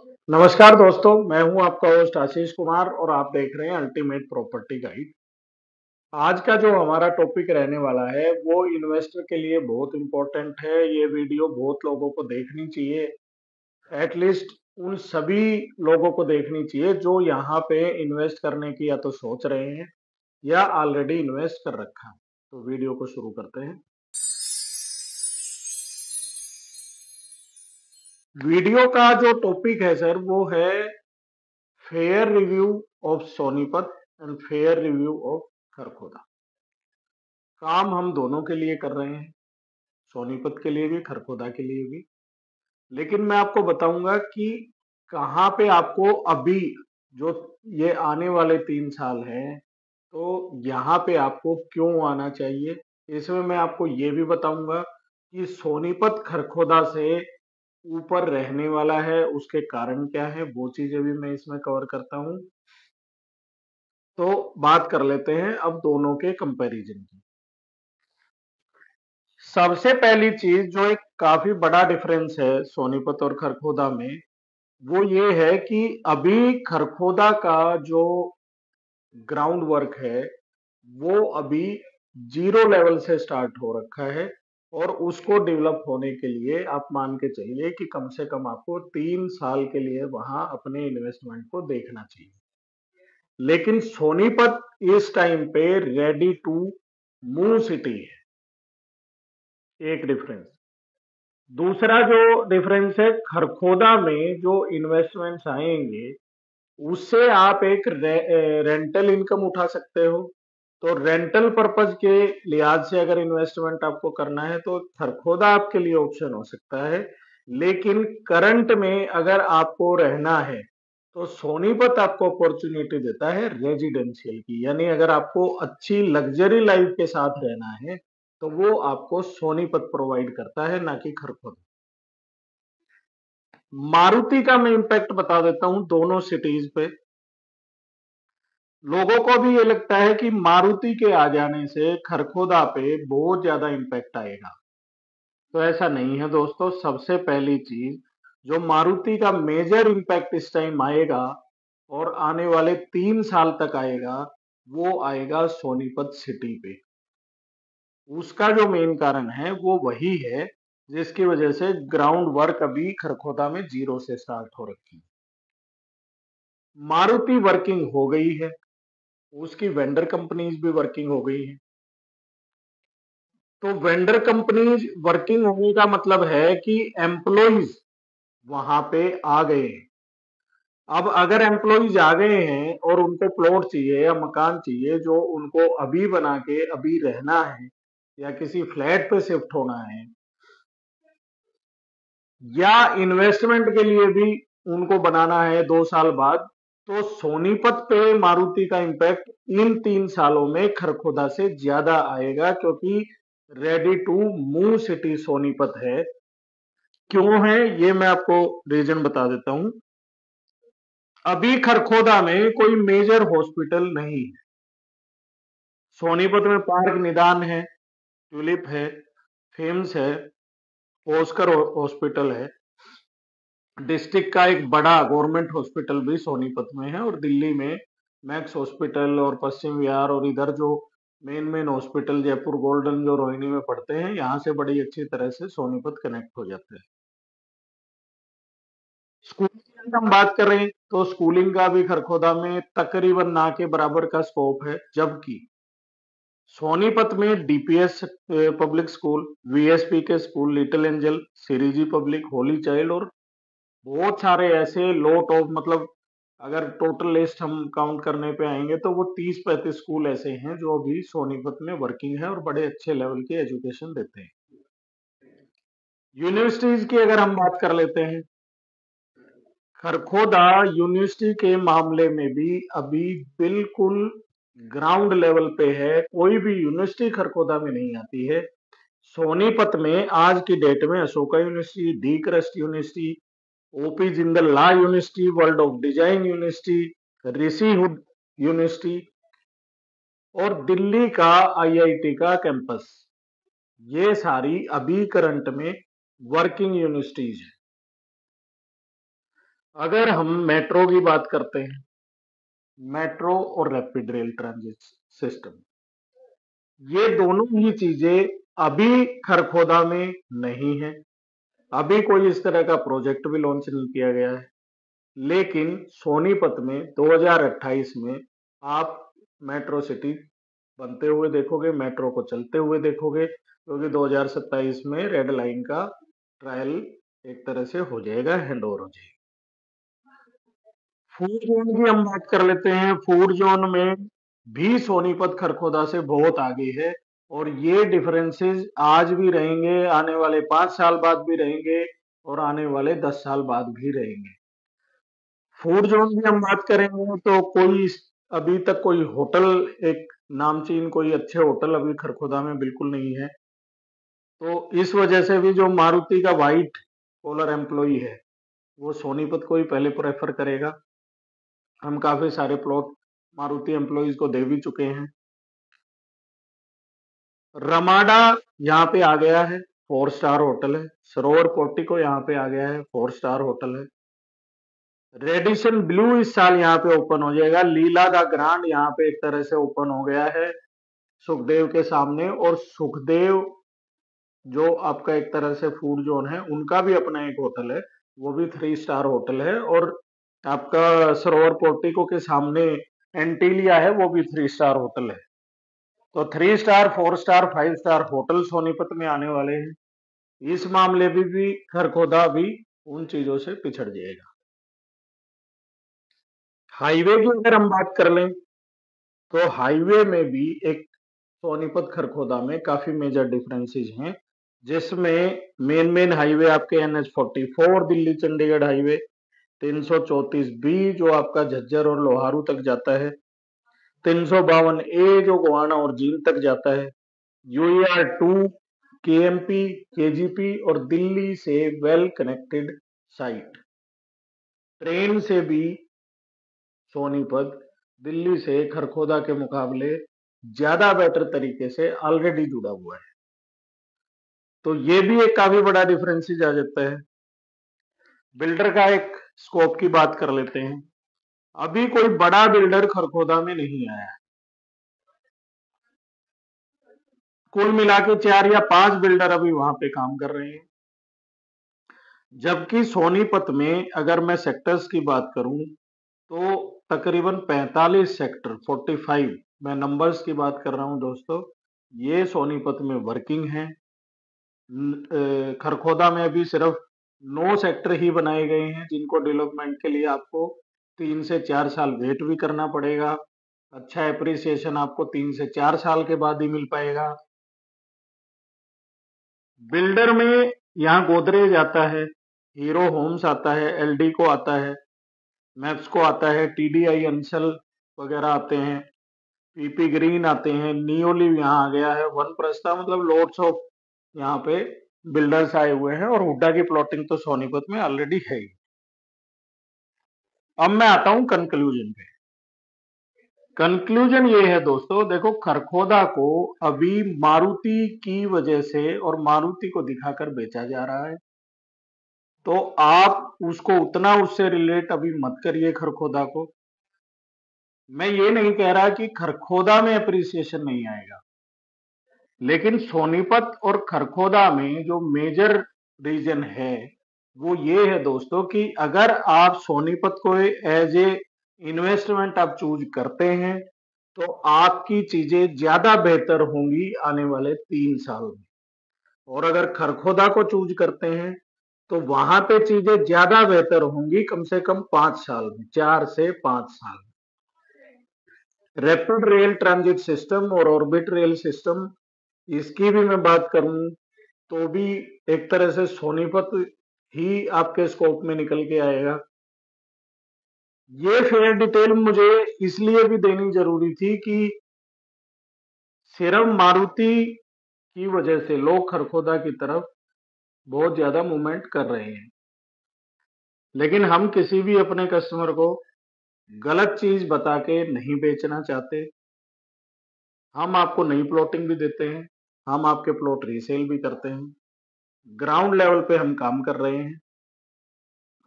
नमस्कार दोस्तों, मैं हूं आपका होस्ट आशीष कुमार और आप देख रहे हैं अल्टीमेट प्रॉपर्टी गाइड। आज का जो हमारा टॉपिक रहने वाला है वो इन्वेस्टर के लिए बहुत इंपॉर्टेंट है। ये वीडियो बहुत लोगों को देखनी चाहिए। एटलीस्ट उन सभी लोगों को देखनी चाहिए जो यहाँ पे इन्वेस्ट करने की या तो सोच रहे हैं या ऑलरेडी इन्वेस्ट कर रखा है। तो वीडियो को शुरू करते हैं। वीडियो का जो टॉपिक है सर वो है fair review of Sonipat and fair review of Kharkhoda. काम हम दोनों के लिए कर रहे हैं, सोनीपत के लिए भी खरखोदा के लिए भी। लेकिन मैं आपको बताऊंगा कि कहाँ पे आपको अभी जो ये आने वाले 3 साल हैं तो यहाँ पे आपको क्यों आना चाहिए। इसमें मैं आपको ये भी बताऊंगा कि सोनीपत खरखोदा से ऊपर रहने वाला है, उसके कारण क्या है, वो चीजें भी मैं इसमें कवर करता हूँ। तो बात कर लेते हैं अब दोनों के कंपैरिजन की। सबसे पहली चीज जो एक काफी बड़ा डिफरेंस है सोनीपत और खरखोदा में वो ये है कि अभी खरखोदा का जो ग्राउंड वर्क है वो अभी जीरो लेवल से स्टार्ट हो रखा है और उसको डेवलप होने के लिए आप मान के चलिए कि कम से कम आपको 3 साल के लिए वहां अपने इन्वेस्टमेंट को देखना चाहिए। लेकिन सोनीपत इस टाइम पे रेडी टू मूव सिटी है, एक डिफरेंस। दूसरा जो डिफरेंस है, खरखोदा में जो इन्वेस्टमेंट्स आएंगे उससे आप एक रेंटल इनकम उठा सकते हो। तो रेंटल पर्पज के लिहाज से अगर इन्वेस्टमेंट आपको करना है तो खरखोदा आपके लिए ऑप्शन हो सकता है। लेकिन करंट में अगर आपको रहना है तो सोनीपत आपको अपॉर्चुनिटी देता है रेजिडेंशियल की, यानी अगर आपको अच्छी लग्जरी लाइफ के साथ रहना है तो वो आपको सोनीपत प्रोवाइड करता है, ना कि खरखोदा। मारुति का मैं इम्पैक्ट बता देता हूं दोनों सिटीज पे। लोगों को भी ये लगता है कि मारुति के आ जाने से खरखोदा पे बहुत ज्यादा इम्पैक्ट आएगा। तो ऐसा नहीं है दोस्तों। सबसे पहली चीज जो मारुति का मेजर इम्पैक्ट इस टाइम आएगा और आने वाले 3 साल तक आएगा वो आएगा सोनीपत सिटी पे। उसका जो मेन कारण है वो वही है जिसकी वजह से ग्राउंड वर्क अभी खरखोदा में जीरो से स्टार्ट हो रखी है। मारुति वर्किंग हो गई है, उसकी वेंडर कंपनीज भी वर्किंग हो गई है। तो वेंडर कंपनीज वर्किंग होने का मतलब है कि एम्प्लॉइज वहां पे आ गए हैं। अब अगर एम्प्लॉइज आ गए हैं और उनको प्लॉट चाहिए या मकान चाहिए जो उनको अभी बना के अभी रहना है या किसी फ्लैट पे शिफ्ट होना है या इन्वेस्टमेंट के लिए भी उनको बनाना है 2 साल बाद, तो सोनीपत पे मारुति का इम्पैक्ट इन 3 सालों में खरखोदा से ज्यादा आएगा क्योंकि ready to move city Sonipat है। क्यों है ये मैं आपको रीजन बता देता हूं। अभी खरखोदा में कोई मेजर हॉस्पिटल नहीं है। सोनीपत में पार्क निदान है, ट्यूलिप है, फेम्स है, ओस्कर हॉस्पिटल है। डिस्ट्रिक्ट का एक बड़ा गवर्नमेंट हॉस्पिटल भी सोनीपत में है और दिल्ली में मैक्स हॉस्पिटल और पश्चिम विहार और इधर जो main main hospital Jaipur golden जो रोहिणी में पड़ते हैं यहाँ से बड़ी अच्छी तरह से सोनीपत कनेक्ट हो जाते हैं। स्कूलिंग की हम बात करें तो स्कूलिंग का भी खरखोदा में तकरीबन ना के बराबर का स्कोप है, जबकि सोनीपत में डीपीएस पब्लिक स्कूल, वीएसपी के स्कूल, लिटिल एंजल, सिरीजी पब्लिक, होली चाइल्ड और बहुत सारे ऐसे लोट ऑफ, मतलब अगर टोटल लिस्ट हम काउंट करने पे आएंगे तो वो 30-35 स्कूल ऐसे हैं जो अभी सोनीपत में वर्किंग है और बड़े अच्छे लेवल की एजुकेशन देते हैं। यूनिवर्सिटीज की अगर हम बात कर लेते हैं, खरखोदा यूनिवर्सिटी के मामले में भी अभी बिल्कुल ग्राउंड लेवल पे है। कोई भी यूनिवर्सिटी खरखोदा में नहीं आती है। सोनीपत में आज की डेट में Ashoka university, D crust university, OP Jindal law university, world of design university, Rishi hood university और दिल्ली का आईआईटी का कैंपस, ये सारी अभी करंट में वर्किंग यूनिवर्सिटीज है। अगर हम मेट्रो की बात करते हैं, मेट्रो और रैपिड रेल ट्रांजिट सिस्टम, ये दोनों ही चीजें अभी खरखोदा में नहीं है। अभी कोई इस तरह का प्रोजेक्ट भी लॉन्च नहीं किया गया है। लेकिन सोनीपत में 2028 में आप मेट्रो सिटी बनते हुए देखोगे, मेट्रो को चलते हुए देखोगे, क्योंकि 2027 में रेड लाइन का ट्रायल एक तरह से हो जाएगा, हैंड ओवर हो जाएगा। फूड जोन की हम बात कर लेते हैं। फूड जोन में भी सोनीपत खरखोदा से बहुत आगे है, और ये डिफरेंसेस आज भी रहेंगे, आने वाले 5 साल बाद भी रहेंगे, और आने वाले 10 साल बाद भी रहेंगे। फूड जोन की हम बात करेंगे तो कोई अभी तक कोई होटल, एक नामचीन कोई अच्छे होटल अभी खरखोदा में बिल्कुल नहीं है। तो इस वजह से भी जो मारुति का व्हाइट कॉलर एम्प्लॉई है, वो सोनीपत को ही पहले प्रेफर करेगा। हम काफी सारे प्लॉट मारुति एम्प्लॉइज को दे भी चुके हैं। रमाडा यहाँ पे आ गया है, 4 स्टार होटल है। सरोवर पोर्टिको यहाँ पे आ गया है, 4 स्टार होटल है। रेडिसन ब्लू इस साल यहाँ पे ओपन हो जाएगा। लीला द ग्रांड यहाँ पे एक तरह से ओपन हो गया है सुखदेव के सामने, और सुखदेव जो आपका एक तरह से फूड जोन है, उनका भी अपना एक होटल है, वो भी 3 स्टार होटल है। और आपका सरोवर पोर्टिको के सामने एंटीलिया है, वो भी 3 स्टार होटल है। तो 3 star, 4 star, 5 star hotel Sonipat में आने वाले हैं। इस मामले में भी खरखोदा भी उन चीजों से पिछड़ जाएगा। हाईवे की अगर हम बात कर लें, तो हाईवे में भी एक सोनीपत खरखोदा में काफी मेजर डिफरेंसेस हैं, जिसमें मेन हाईवे आपके NH44 Delhi Chandigarh highway, 334B जो आपका झज्जर और लोहारू तक जाता है, 352A जो गोवाना और जींद तक जाता है, UER2, KMP, KGP और दिल्ली से वेल कनेक्टेड साइट। ट्रेन से भी सोनीपत दिल्ली से खरखोदा के मुकाबले ज्यादा बेटर तरीके से ऑलरेडी जुड़ा हुआ है। तो ये भी एक काफी बड़ा डिफरेंसेस आ जाता है। बिल्डर का एक स्कोप की बात कर लेते हैं। अभी कोई बड़ा बिल्डर खरखोदा में नहीं आया है। कुल मिला के 4 या 5 बिल्डर अभी वहां पे काम कर रहे हैं। जबकि सोनीपत में अगर मैं सेक्टर्स की बात करूं, तो तकरीबन 45 सेक्टर, 45, मैं नंबर्स की बात कर रहा हूं दोस्तों, ये सोनीपत में वर्किंग है। खरखोदा में अभी सिर्फ 9 सेक्टर ही बनाए गए हैं, जिनको डेवलपमेंट के लिए आपको 3 से 4 साल वेट भी करना पड़ेगा। अच्छा एप्रिसिएशन आपको 3 से 4 साल के बाद ही मिल पाएगा। बिल्डर में यहाँ गोदरेज आता है, हीरो होम्स आता है, एलडी को आता है, मैप्स को आता है, TDI अंसल वगैरह आते हैं, पीपी ग्रीन आते हैं, नियोलिव यहाँ आ गया है, वन प्रस्ता, मतलब लॉट्स ऑफ यहाँ पे बिल्डर्स आए हुए हैं। और हुड्डा की प्लॉटिंग तो सोनीपत में ऑलरेडी है ही। अब मैं आता हूं कंक्लूजन पे। कंक्लूजन ये है दोस्तों, देखो खरखोदा को अभी मारुति की वजह से और मारुति को दिखाकर बेचा जा रहा है। तो आप उसको उतना उससे रिलेट अभी मत करिए खरखोदा को। मैं ये नहीं कह रहा कि खरखोदा में अप्रिसिएशन नहीं आएगा, लेकिन सोनीपत और खरखोदा में जो मेजर रीजन है वो ये है दोस्तों, कि अगर आप सोनीपत को एज ए इन्वेस्टमेंट आप चूज करते हैं, तो आपकी चीजें ज्यादा बेहतर होंगी आने वाले 3 साल में। और अगर खरखोदा को चूज करते हैं, तो वहां पे चीजें ज्यादा बेहतर होंगी कम से कम 5 साल में, 4 से 5 साल। रैपिड रेल ट्रांजिट सिस्टम और ऑर्बिट रेल सिस्टम, इसकी भी मैं बात करूं तो भी एक तरह से सोनीपत ही आपके स्कोप में निकल के आएगा। ये फेयर डिटेल मुझे इसलिए भी देनी जरूरी थी कि सिर्फ मारुति की वजह से लोग खरखोदा की तरफ बहुत ज्यादा मूवमेंट कर रहे हैं, लेकिन हम किसी भी अपने कस्टमर को गलत चीज बता के नहीं बेचना चाहते। हम आपको नई प्लॉटिंग भी देते हैं, हम आपके प्लॉट रीसेल भी करते हैं, ग्राउंड लेवल पे हम काम कर रहे हैं।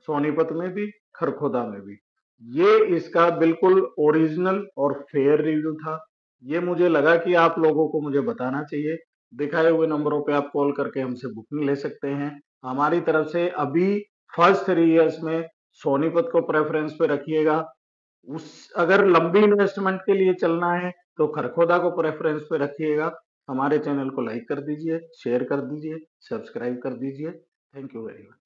सोनीपत में भी, खरखोदा में भी। ये इसका बिल्कुल ओरिजिनल और फेयर रिव्यू था। ये मुझे लगा कि आप लोगों को मुझे बताना चाहिए। दिखाए हुए नंबरों पे आप कॉल करके हमसे बुकिंग ले सकते हैं। हमारी तरफ से अभी फर्स्ट 3 इयर्स में सोनीपत को प्रेफरेंस पे रखिएगा। उस अगर लंबी इन्वेस्टमेंट के लिए चलना है तो खरखोदा को प्रेफरेंस पे रखिएगा। हमारे चैनल को लाइक कर दीजिए, शेयर कर दीजिए, सब्सक्राइब कर दीजिए। Thank you very much.